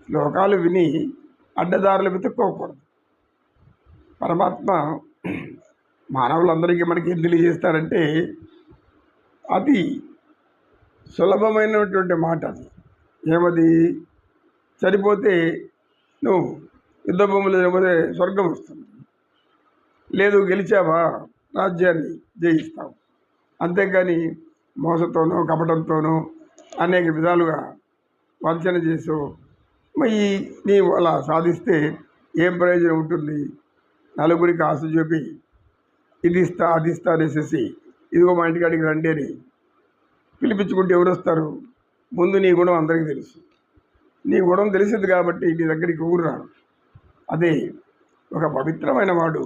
శ్లోకాలు విని అడ్డదారులు వెతుక్కోకూడదు. పరమాత్మ మానవులందరికీ మనకి ఏం తెలియజేస్తారంటే అతి సులభమైనటువంటి మాట. అది ఏమది? చనిపోతే నువ్వు యుద్ధ భూములు చనిపోతే స్వర్గం వస్తుంది, లేదు గెలిచావా రాజ్యాన్ని జయిస్తావు. అంతేకాని మోసతోనో కపటంతోనో అనేక విధాలుగా వంచన చేసో మరి నీవు అలా సాధిస్తే ఏం ప్రయోజనం ఉంటుంది? నలుగురికి ఆశ చూపి ఇది ఇస్తా అది ఇస్తా అనేసి ఇదిగో మా ఇంటికాడికి రండి అని పిలిపించుకుంటే ఎవరు వస్తారు? ముందు నీ గుణం అందరికీ తెలుసు. నీ గుణం తెలిసింది కాబట్టి నీ దగ్గరికి ఊరు రాడు. అదే ఒక పవిత్రమైన వాడు,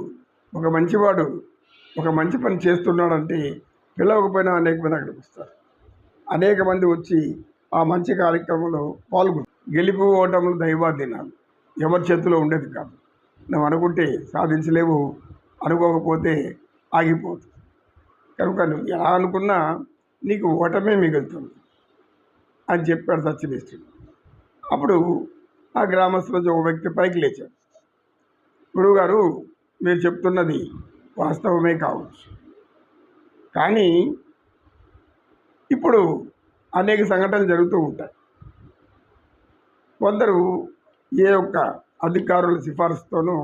ఒక మంచివాడు ఒక మంచి పని చేస్తున్నాడంటే పిలవకపోయినా అనేక మంది అక్కడికి వస్తారు. అనేక మంది వచ్చి ఆ మంచి కార్యక్రమంలో పాల్గొంటారు. గెలుపు ఓటములు దైవాధీనాలు, ఎవరి చేతిలో ఉండేది కాదు. నువ్వు అనుకుంటే సాధించలేవు, అనుకోకపోతే ఆగిపోతుంది. కనుక నువ్వు ఎలా అనుకున్నా నీకు ఓటమే మిగులుతుంది అని చెప్పాడు సత్యనిష్ఠుడు. అప్పుడు ఆ గ్రామస్తుల ఒక వ్యక్తి పైకి లేచాడు. గురువుగారు, మీరు చెప్తున్నది వాస్తవమే కావచ్చు, కానీ ఇప్పుడు అనేక సంఘటనలు జరుగుతూ ఉంటాయి. కొందరు ఏ ఒక్క అధికారుల సిఫార్సుతోనూ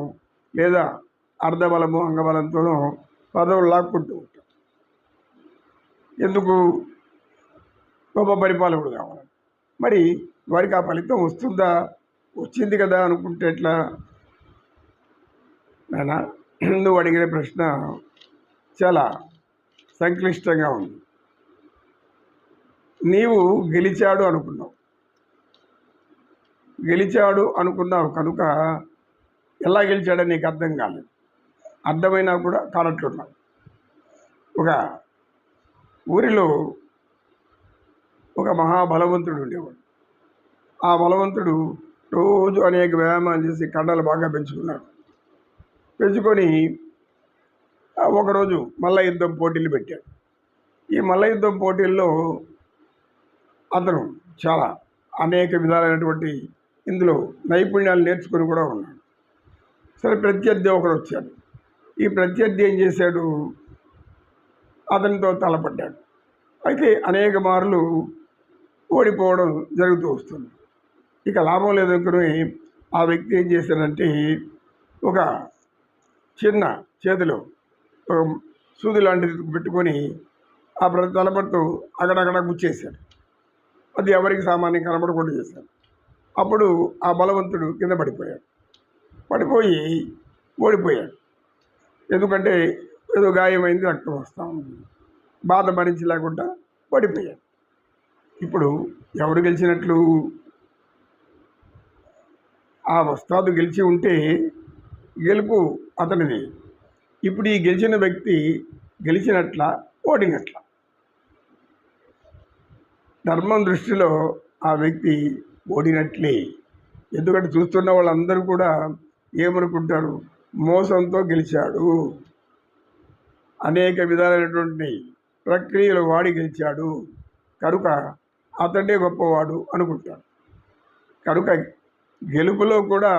లేదా అర్ధబలము అంగబలంతోనూ పదవులు లాక్కుంటూ ఉంటారు. ఎందుకు? గొప్ప పరిపాలకుడు కావాలి. మరి వారికి ఆ ఫలితం వస్తుందా? వచ్చింది కదా అనుకుంటే ఎట్లా? నాయనా, నువ్వు అడిగిన ప్రశ్న చాలా సంక్లిష్టంగా ఉంది. నీవు గెలిచాడు అనుకున్నావు కనుక ఎలా గెలిచాడని నీకు అర్థం కాలేదు. అర్థమైనా కూడా కానట్లున్నావు. ఒక ఊరిలో ఒక మహాబలవంతుడు ఉండేవాడు. ఆ బలవంతుడు రోజు అనేక వ్యాయామాలు చేసి కండలు బాగా పెంచుకొని ఒకరోజు మల్ల యుద్ధం పోటీలు పెట్టాడు. ఈ మల్ల యుద్ధం పోటీల్లో అతను చాలా అనేక విధాలైనటువంటి ఇందులో నైపుణ్యాలు నేర్చుకొని కూడా ఉన్నాడు. సరే, ప్రత్యర్థి ఒకరు వచ్చాడు. ఈ ప్రత్యర్థి ఏం చేశాడు? అతనితో తలపడ్డాడు. అయితే అనేక మార్లు ఓడిపోవడం జరుగుతూ వస్తుంది. ఇక లాభం లేదనుకుని ఆ వ్యక్తి ఏం చేశాడంటే ఒక చిన్న చేతిలో సూది లాంటిది పెట్టుకొని ఆ తలపడుతూ అక్కడక్కడ గుచ్చేశాడు. అది ఎవరికి సామాన్యం కనబడకుండా చేశాడు. అప్పుడు ఆ బలవంతుడు కింద పడిపోయి ఓడిపోయాడు. ఎందుకంటే ఏదో గాయమైంది, రక్తం వస్తూ ఉంది, బాధ భరించలేకుండా పడిపోయాడు. ఇప్పుడు ఎవరు గెలిచినట్లు? ఆ వస్తాదు గెలిచి ఉంటే గెలుపు అతనిది. ఇప్పుడు ఈ గెలిచిన వ్యక్తి గెలిచినట్ల, ఓడినట్ల? ధర్మం దృష్టిలో ఆ వ్యక్తి ఓడినట్లే. ఎందుకంటే చూస్తున్న వాళ్ళందరూ కూడా ఏమనుకుంటారు? మోసంతో గెలిచాడు, అనేక విధాలైనటువంటి ప్రక్రియలు వాడి గెలిచాడు కనుక అతడే గొప్పవాడు అనుకుంటాడు. కనుక గెలుపులో కూడా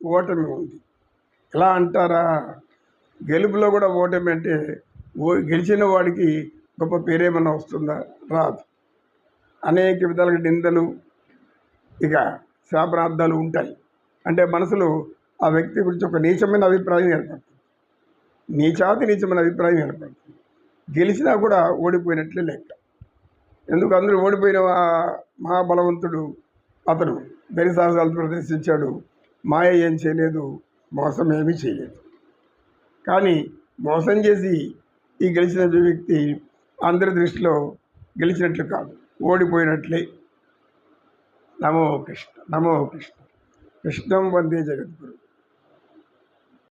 ఓటమి ఉంది. ఎలా అంటారా? గెలుపులో కూడా ఓటమి అంటే గెలిచిన వాడికి గొప్ప పేరేమన్నా వస్తుందా? రాదు. అనేక విధాలుగా నిందలు, ఇక శాపనార్థాలు ఉంటాయి. అంటే మనసులో ఆ వ్యక్తి గురించి ఒక నీచమైన అభిప్రాయం ఏర్పడుతుంది. నీచమైన అభిప్రాయం ఏర్పడుతుంది. గెలిచినా కూడా ఓడిపోయినట్లే లెక్క. ఎందుకు? అందరూ ఓడిపోయిన మహాబలవంతుడు అతను ధైర్యసాహసాలు ప్రదర్శించాడు. మాయ ఏం చేయలేదు, మోసం ఏమీ చేయలేదు. కానీ మోసం చేసి ఈ గెలిచిన వ్యక్తి అందరి దృష్టిలో గెలిచినట్లు కాదు, ఓడిపోయినట్లే. నమో కృష్ణ, నమో కృష్ణ. కృష్ణం వందే జగద్గురు.